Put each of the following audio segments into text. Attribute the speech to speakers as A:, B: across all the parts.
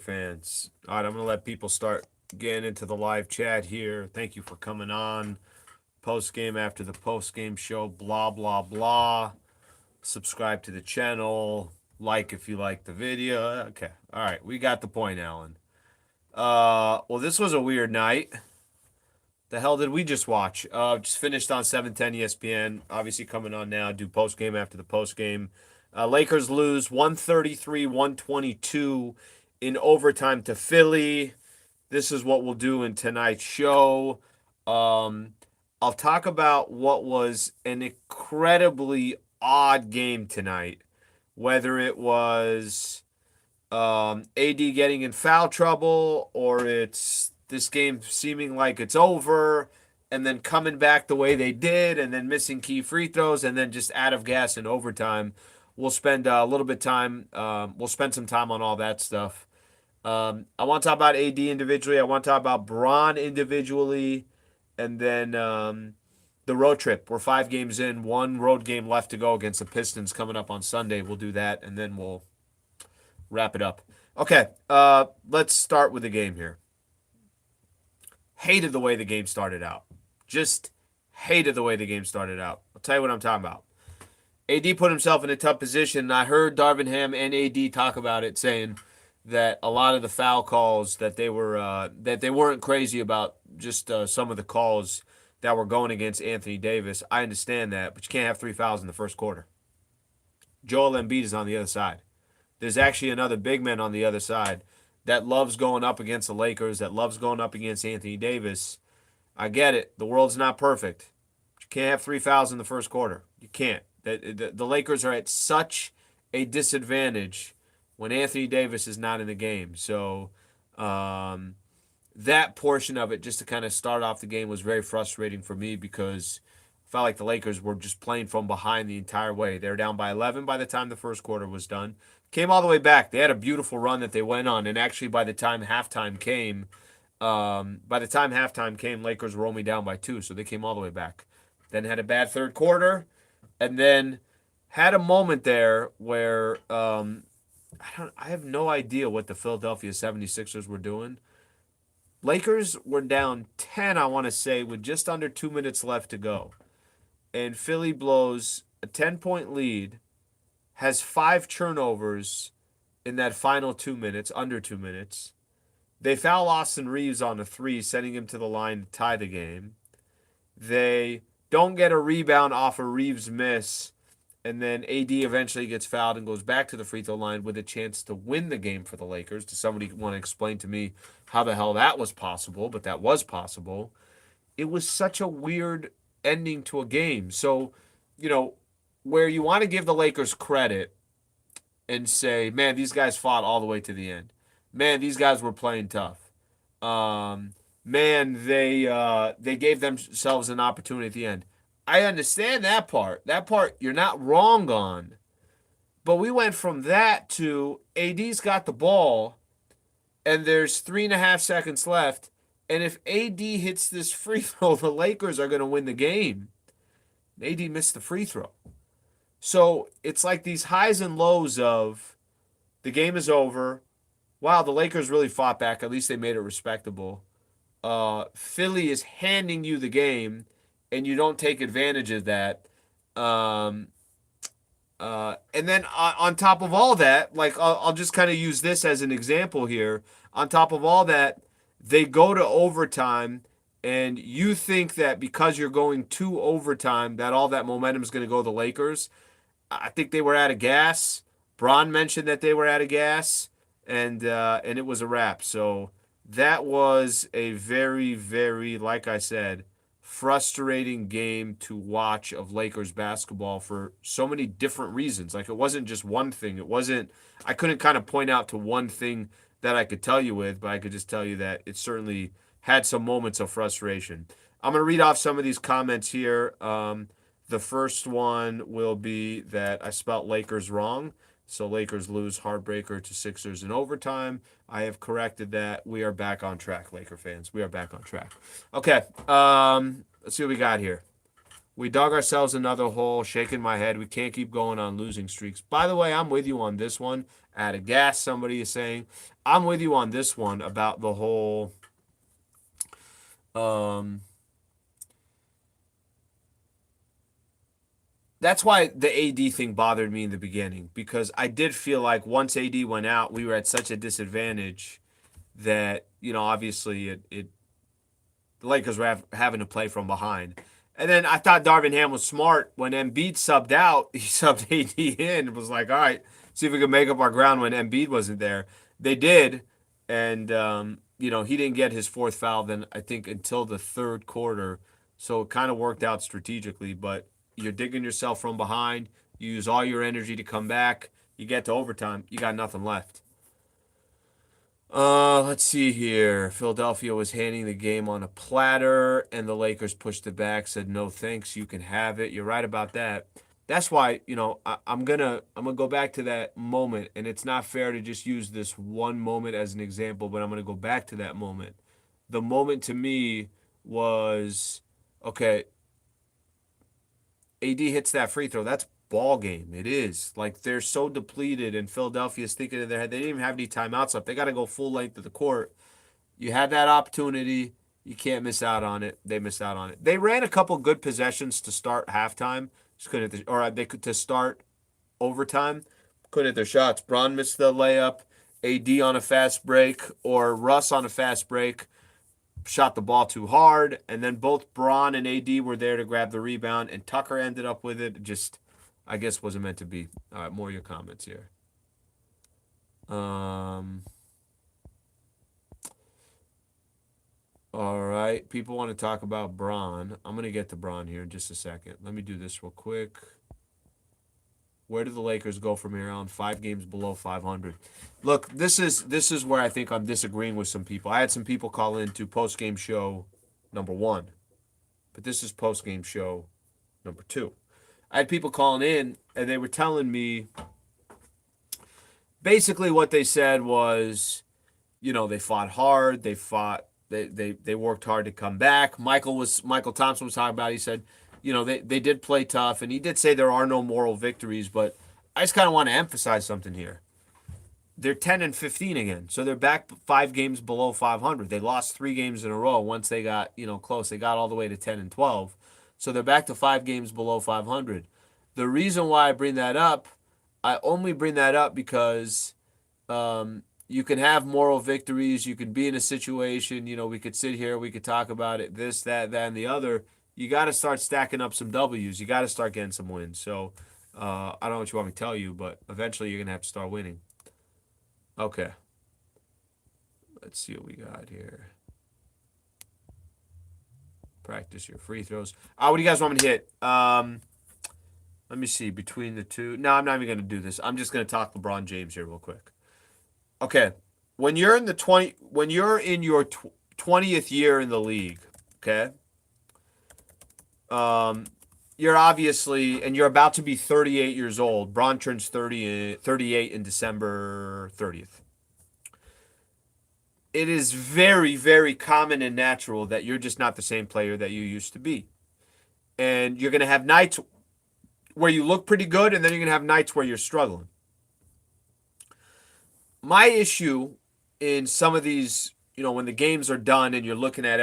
A: Fans. All right, I'm going to let people start getting into the live chat here. Thank you for coming on. Post game after the post game show, blah, blah, blah. Subscribe to the channel. Like if you like the video. Okay. All right. We got the point, Alan. Well, this was a weird night. The hell did we just watch? Just finished on 710 ESPN. Obviously coming on now. Do post game after the post game. Lakers lose 133-122 in overtime to Philly. This is what we'll do in tonight's show. Um, I'll talk about what was an incredibly odd game tonight, whether it was AD getting in foul trouble or it's this game seeming like it's over and then coming back the way they did and then missing key free throws and then just out of gas in overtime. We'll spend a little bit of time. We'll spend some time on all that stuff. I want to talk about AD individually. I want to talk about Braun individually, and then the road trip. We're 5 games in, one road game left to go against the Pistons coming up on Sunday. We'll do that, and then we'll wrap it up. Okay, let's start with the game here. Hated the way the game started out. Just hated the way the game started out. I'll tell you what I'm talking about. AD put himself in a tough position, and I heard Darvin Ham and AD talk about it, saying that a lot of the foul calls that they weren't crazy about, just some of the calls that were going against Anthony Davis. I understand that, but you can't have 3 fouls in the first quarter. Joel Embiid is on the other side. There's actually another big man on the other side that loves going up against the Lakers, that loves going up against Anthony Davis. I get it. The world's not perfect. But you can't have 3 fouls in the first quarter. You can't. The Lakers are at such a disadvantage when Anthony Davis is not in the game. So that portion of it, just to kind of start off the game, was very frustrating for me because I felt like the Lakers were just playing from behind the entire way. They were down by 11 by the time the first quarter was done. Came all the way back. They had a beautiful run that they went on, and actually by the time halftime came, Lakers were only down by 2, so they came all the way back. Then had a bad third quarter, and then had a moment there where I have no idea what the Philadelphia 76ers were doing. Lakers were down 10, I want to say, with just under 2 minutes left to go. And Philly blows a 10-point lead, has 5 turnovers in that final 2 minutes, under 2 minutes. They foul Austin Reeves on a 3, sending him to the line to tie the game. They don't get a rebound off a Reeves miss, and then AD eventually gets fouled and goes back to the free throw line with a chance to win the game for the Lakers. Does somebody want to explain to me how the hell that was possible? But that was possible. It was such a weird ending to a game. So, where you want to give the Lakers credit and say, man, these guys fought all the way to the end. Man, these guys were playing tough. Man, they gave themselves an opportunity at the end. I understand that part. That part you're not wrong on. But we went from that to AD's got the ball, and there's 3.5 seconds left. And if AD hits this free throw, the Lakers are going to win the game. AD missed the free throw. So it's like these highs and lows of the game is over. Wow, the Lakers really fought back. At least they made it respectable. Philly is handing you the game, and you don't take advantage of that. And then on top of all that, like I'll just kind of use this as an example here. On top of all that, they go to overtime, and you think that because you're going to overtime, that all that momentum is going to go to the Lakers. I think they were out of gas. Braun mentioned that they were out of gas, and it was a wrap. So that was a very, very, like I said, frustrating game to watch of Lakers basketball for so many different reasons. Like, it wasn't just one thing. I couldn't kind of point out to one thing that I could tell you with, but I could just tell you that it certainly had some moments of frustration. I'm going to read off some of these comments here. The first one will be that I spelt Lakers wrong. So Lakers lose Heartbreaker to Sixers in overtime. I have corrected that. We are back on track, Laker fans. We are back on track. Okay, let's see what we got here. We dug ourselves another hole, shaking my head. We can't keep going on losing streaks. By the way, I'm with you on this one. Out of gas, somebody is saying. I'm with you on this one about the whole um that's why the AD thing bothered me in the beginning because I did feel like once AD went out, we were at such a disadvantage that, obviously the Lakers were having to play from behind. And then I thought Darvin Ham was smart when Embiid subbed out. He subbed AD in and was like, all right, see if we can make up our ground when Embiid wasn't there. They did. And, he didn't get his fourth foul then, I think, until the third quarter. So it kind of worked out strategically. But you're digging yourself from behind. You use all your energy to come back. You get to overtime. You got nothing left. Let's see here. Philadelphia was handing the game on a platter, and the Lakers pushed it back, said no thanks, you can have it. You're right about that. That's why, I'm gonna go back to that moment, and it's not fair to just use this one moment as an example, but I'm gonna go back to that moment. The moment to me was okay, AD hits that free throw. That's ball game. It is. Like they're so depleted, and Philadelphia's thinking in their head they didn't even have any timeouts left. They got to go full length of the court. You had that opportunity. You can't miss out on it. They missed out on it. They ran a couple good possessions to start halftime. Just couldn't, or they could to start overtime. Couldn't hit their shots. Braun missed the layup. AD on a fast break, or Russ on a fast break shot the ball too hard, and then both Braun and AD were there to grab the rebound, and Tucker ended up with it. Just, I guess, wasn't meant to be. All right, more of your comments here. All right, people want to talk about Braun. I'm going to get to Braun here in just a second. Let me do this real quick. Where do the Lakers go from here on? 5 games below 500. Look, this is where I think I'm disagreeing with some people. I had some people call into post-game show number 1, but this is post-game show number 2. I had people calling in, and they were telling me basically what they said was, they fought hard, they worked hard to come back. Michael Thompson was talking about it. He said, they did play tough, and he did say there are no moral victories, but I just kind of want to emphasize something here. They're 10-15 again, so they're back 5 games below 500. They lost 3 games in a row. Once they got, close, they got all the way to 10-12. So they're back to 5 games below 500. The reason why I bring that up, I only bring that up because you can have moral victories. You can be in a situation, we could sit here, we could talk about it, this, that, and the other. You got to start stacking up some W's. You got to start getting some wins. So I don't know what you want me to tell you, but eventually you're going to have to start winning. Okay. Let's see what we got here. Practice your free throws. What do you guys want me to hit? Let me see. Between the two. No, I'm not even going to do this. I'm just going to talk LeBron James here real quick. Okay. When you're in your 20th year in the league, okay? You're obviously, and you're about to be 38 years old. Bron turns 38 in December 30th. It is very, very common and natural that you're just not the same player that you used to be. And you're going to have nights where you look pretty good, and then you're going to have nights where you're struggling. My issue in some of these, when the games are done and you're just looking at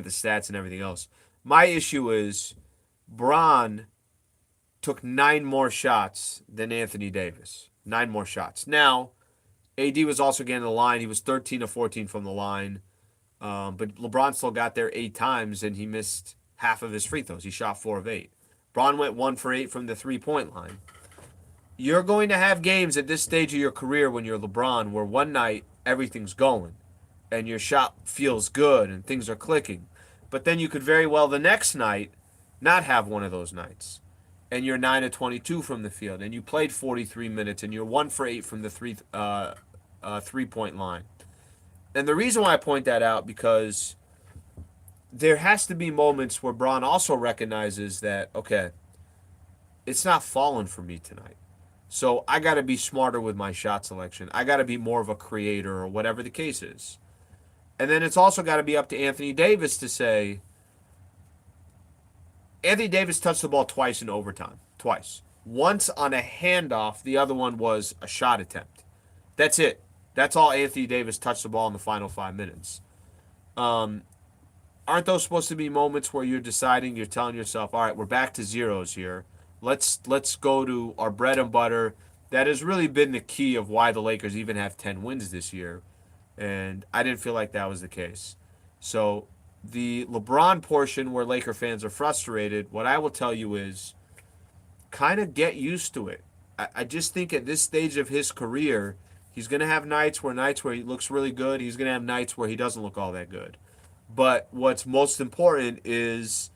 A: the stats and everything else. My issue is Bron took 9 more shots than Anthony Davis. 9 more shots. Now, AD was also getting the line. He was 13 of 14 from the line. But LeBron still got there 8 times, and he missed half of his free throws. He shot 4 of 8. Bron went 1 for 8 from the 3-point line. You're going to have games at this stage of your career when you're LeBron where one night everything's going and your shot feels good and things are clicking. But then you could very well the next night not have one of those nights. And you're 9 of 22 from the field, and you played 43 minutes, and you're 1 for 8 from the 3-point line. And the reason why I point that out, because there has to be moments where Bron also recognizes that, okay, it's not falling for me tonight. So I got to be smarter with my shot selection. I got to be more of a creator or whatever the case is. And then it's also got to be up to Anthony Davis to say, Anthony Davis touched the ball twice in overtime. Twice. Once on a handoff, the other one was a shot attempt. That's it. That's all Anthony Davis touched the ball in the final 5 minutes. Aren't those supposed to be moments where you're deciding, you're telling yourself, all right, we're back to zeros here. Let's go to our bread and butter. That has really been the key of why the Lakers even have 10 wins this year. And I didn't feel like that was the case. So the LeBron portion where Laker fans are frustrated, what I will tell you is kind of get used to it. I just think at this stage of his career, he's going to have nights where he looks really good. He's going to have nights where he doesn't look all that good. But what's most important is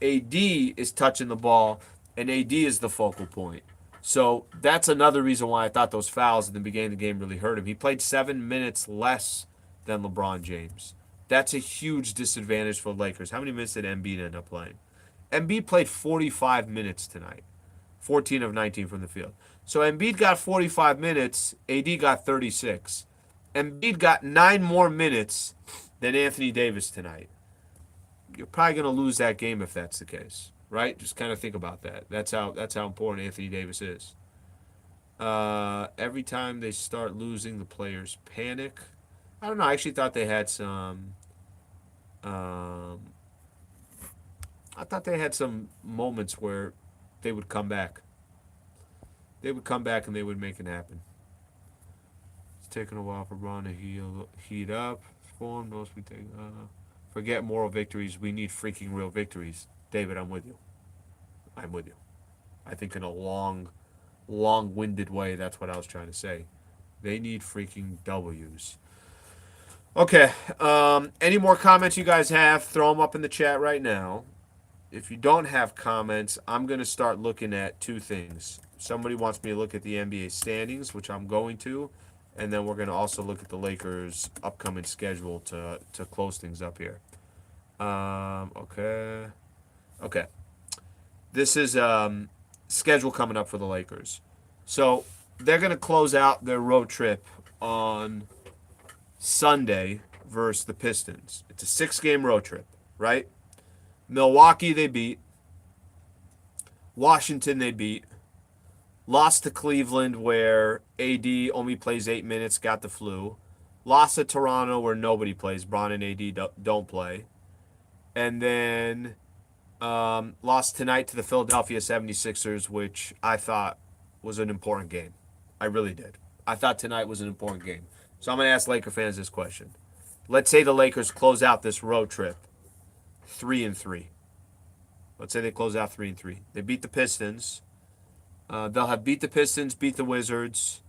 A: AD is touching the ball, and AD is the focal point. So that's another reason why I thought those fouls at the beginning of the game really hurt him. He played 7 minutes less than LeBron James. That's a huge disadvantage for the Lakers. How many minutes did Embiid end up playing? Embiid played 45 minutes tonight, 14 of 19 from the field. So Embiid got 45 minutes, AD got 36. Embiid got 9 more minutes than Anthony Davis tonight. You're probably going to lose that game if that's the case, right? Just kind of think about that. That's how important Anthony Davis is. Every time they start losing, the players panic. I don't know. I actually thought they had some. I thought they had some moments where they would come back. They would come back and they would make it happen. It's taking a while for Braun to heat up. Form most we take. Forget moral victories. We need freaking real victories. David, I'm with you. I'm with you. I think in a long-winded way, that's what I was trying to say. They need freaking W's. Okay. Any more comments you guys have, throw them up in the chat right now. If you don't have comments, I'm going to start looking at two things. Somebody wants me to look at the NBA standings, which I'm going to. And then we're going to also look at the Lakers' upcoming schedule to close things up here. Okay. This is schedule coming up for the Lakers. So they're going to close out their road trip on Sunday versus the Pistons. It's a 6-game road trip, right? Milwaukee they beat. Washington they beat. Lost to Cleveland where AD only plays 8 minutes, got the flu. Lost to Toronto where nobody plays. Bron and AD don't play. And then lost tonight to the Philadelphia 76ers, which I thought was an important game. I really did. I thought tonight was an important game. So I'm going to ask Laker fans this question. Let's say the Lakers close out this road trip 3-3. Let's say they close out 3-3. They beat the Pistons. They'll have beat the Pistons, beat the Wizards,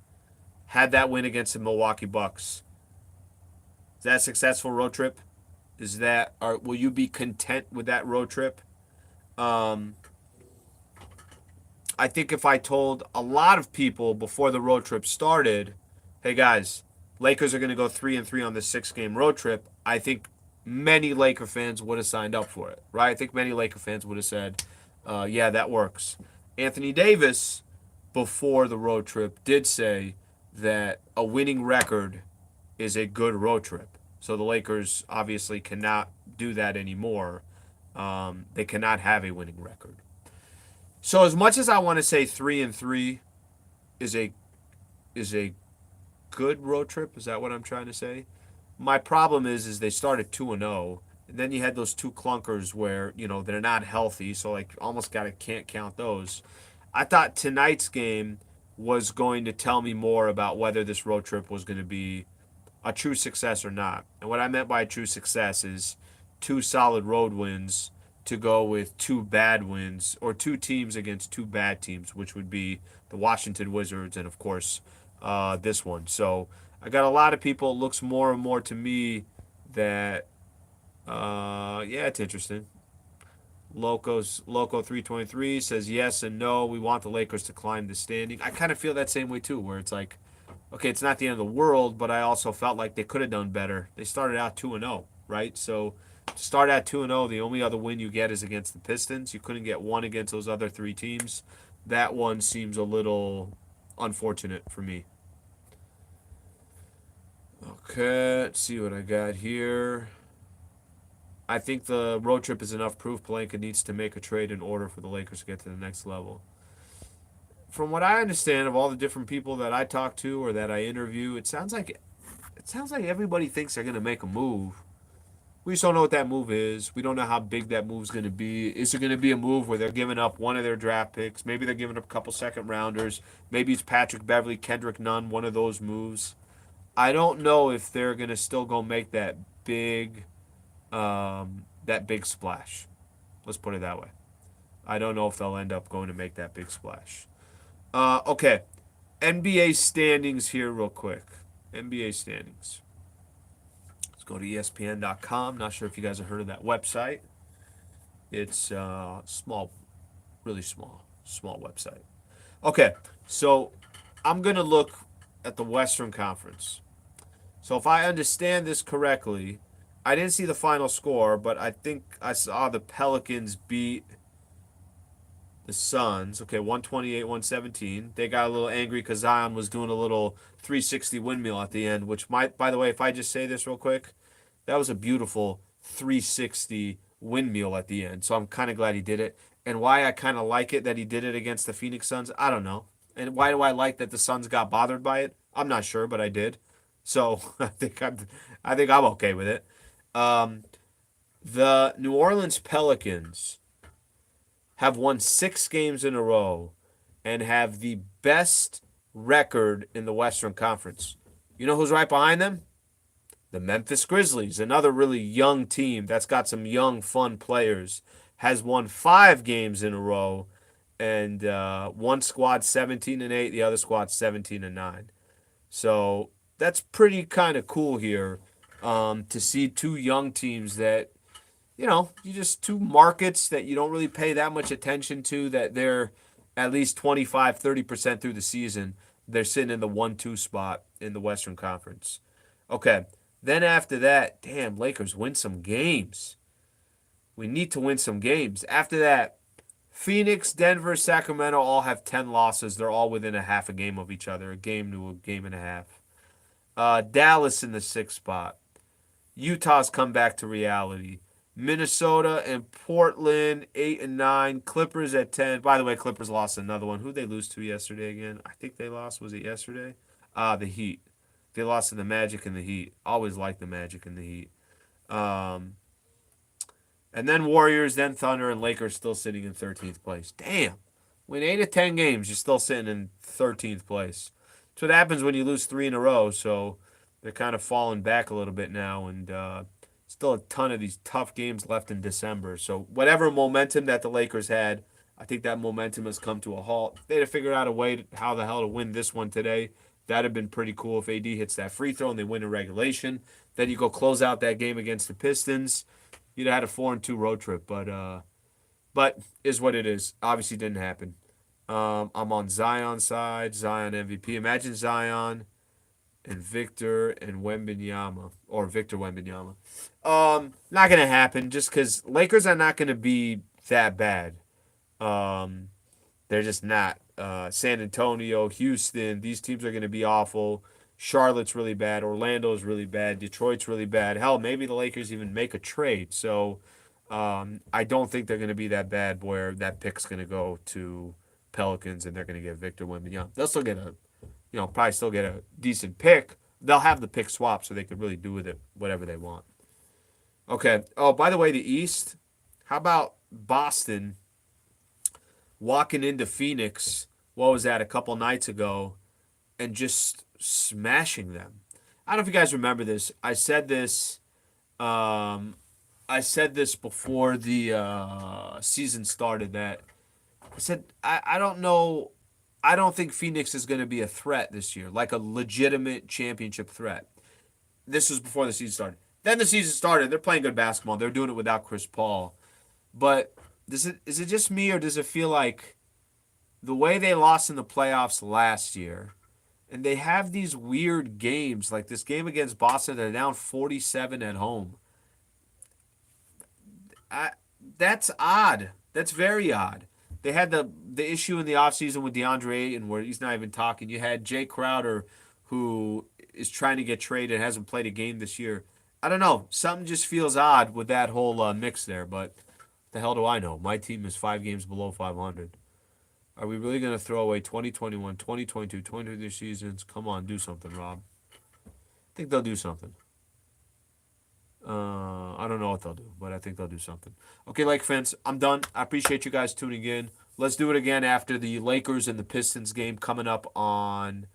A: had that win against the Milwaukee Bucks. Is that a successful road trip? Will you be content with that road trip? I think if I told a lot of people before the road trip started, hey guys, Lakers are going to go 3-3 on this 6-game road trip, I think many Laker fans would have signed up for it, right? I think many Laker fans would have said, yeah, that works. Anthony Davis, before the road trip, did say that a winning record is a good road trip. So the Lakers obviously cannot do that anymore. They cannot have a winning record. So as much as I want to say 3-3 is a good road trip, is that what I'm trying to say? My problem is they started 2-0, and then you had those two clunkers where, they're not healthy, so almost can't count those. I thought tonight's game was going to tell me more about whether this road trip was going to be a true success or not. And what I meant by true success is 2 solid road wins to go with 2 bad wins, or 2 teams against 2 bad teams, which would be the Washington Wizards and, of course, this one. So I got a lot of people. It looks more and more to me that, it's interesting. Loco 323 says yes and no. We want the Lakers to climb the standing. I kind of feel that same way too, where it's like, okay, it's not the end of the world, but I also felt like they could have done better. They started out 2-0, right? So to start out 2-0, the only other win you get is against the Pistons. You couldn't get one against those other 3 teams. That one seems a little unfortunate for me. Okay, let's see what I got here. I think the road trip is enough proof Pelinka needs to make a trade in order for the Lakers to get to the next level. From what I understand of all the different people that I talk to or that I interview, it sounds like everybody thinks they're gonna make a move. We just don't know what that move is. We don't know how big that move's going to be. Is it going to be a move where they're giving up one of their draft picks? Maybe they're giving up a couple second rounders. Maybe it's Patrick Beverly, Kendrick Nunn, one of those moves. I don't know if they're going to still go make that big splash. Let's put it that way. I don't know if they'll end up going to make that big splash. Okay, NBA standings here real quick. NBA standings. Let's go to ESPN.com. Not sure if you guys have heard of that website. It's small, really small website. Okay, so I'm going to look at the Western Conference. So if I understand this correctly, I didn't see the final score, but I think I saw the Pelicans beat the Suns. Okay, 128, 117. They got a little angry because Zion was doing a little 360 windmill at the end, which might, by the way, if I just say this real quick, that was a beautiful 360 windmill at the end. So I'm kind of glad he did it. And why I kind of like it that he did it against the Phoenix Suns, I don't know. And why do I like that the Suns got bothered by it? I'm not sure, but I did. So I think I'm okay with it. Um, the New Orleans Pelicans have won 6 games in a row and have the best record in the Western Conference. You know who's right behind them? The Memphis Grizzlies, another really young team that's got some young, fun players, has won 5 games in a row, and one squad 17-8, the other squad 17-9. So that's pretty kind of cool here to see two young teams that you just two markets that you don't really pay that much attention to, that they're at least 25-30% through the season. They're sitting in the 1-2 spot in the Western Conference. Okay. Then after that, damn, Lakers win some games. We need to win some games. After that, Phoenix, Denver, Sacramento all have 10 losses. They're all within a half a game of each other, a game to a game and a half. Dallas in the 6th spot. Utah's come back to reality. Minnesota and Portland 8 and 9. Clippers at 10. By the way, Clippers lost another one. Who'd they lose to yesterday again? I think they lost. Was it yesterday? The Heat. They lost to the Magic and the Heat. Always liked the Magic and the Heat. Um, and then Warriors, then Thunder, and Lakers still sitting in 13th place. Damn. Win 8 of 10 games, you're still sitting in 13th place. That's what happens when you lose 3 in a row. So they're kind of falling back a little bit now. And still a ton of these tough games left in December. So whatever momentum that the Lakers had, I think that momentum has come to a halt. They'd have figured out a way how the hell to win this one today. That'd have been pretty cool if AD hits that free throw and they win in regulation. Then you go close out that game against the Pistons. You'd have had a 4-2 road trip, but is what it is. Obviously didn't happen. I'm on Zion's side. Zion MVP. Imagine Zion and Victor and Wembanyama, or Victor Wembanyama. Not gonna happen just because Lakers are not gonna be that bad. They're just not. San Antonio, Houston, these teams are going to be awful. Charlotte's really bad. Orlando's really bad. Detroit's really bad. Hell, maybe the Lakers even make a trade. So I don't think they're going to be that bad where that pick's going to go to Pelicans and they're going to get Victor Wembanyama. They'll still get probably still get a decent pick. They'll have the pick swap so they could really do with it whatever they want. Okay. Oh, by the way, the East, how about Boston walking into Phoenix, what was that, a couple nights ago, and just smashing them? I don't know if you guys remember this. I said this before the season started, that I said I don't know. I don't think Phoenix is going to be a threat this year, like a legitimate championship threat. This was before the season started. Then the season started. They're playing good basketball. They're doing it without Chris Paul. But is it just me, or does it feel like the way they lost in the playoffs last year, and they have these weird games, like this game against Boston, they're down 47 at home. That's odd. That's very odd. They had the issue in the offseason with DeAndre Ayton where he's not even talking. You had Jay Crowder, who is trying to get traded, hasn't played a game this year. I don't know. Something just feels odd with that whole mix there, but the hell do I know? My team is 5 games below 500. Are we really going to throw away 2021, 2022, 2023 seasons? Come on, do something, Rob. I think they'll do something. I don't know what they'll do, but I think they'll do something. Okay, Lake fans, I'm done. I appreciate you guys tuning in. Let's do it again after the Lakers and the Pistons game coming up on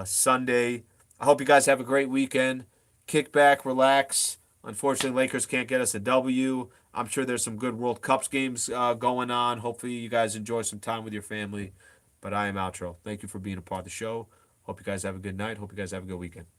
A: Sunday. I hope you guys have a great weekend. Kick back, relax. Unfortunately, Lakers can't get us a W. I'm sure there's some good World Cups games going on. Hopefully, you guys enjoy some time with your family. But I am outro. Thank you for being a part of the show. Hope you guys have a good night. Hope you guys have a good weekend.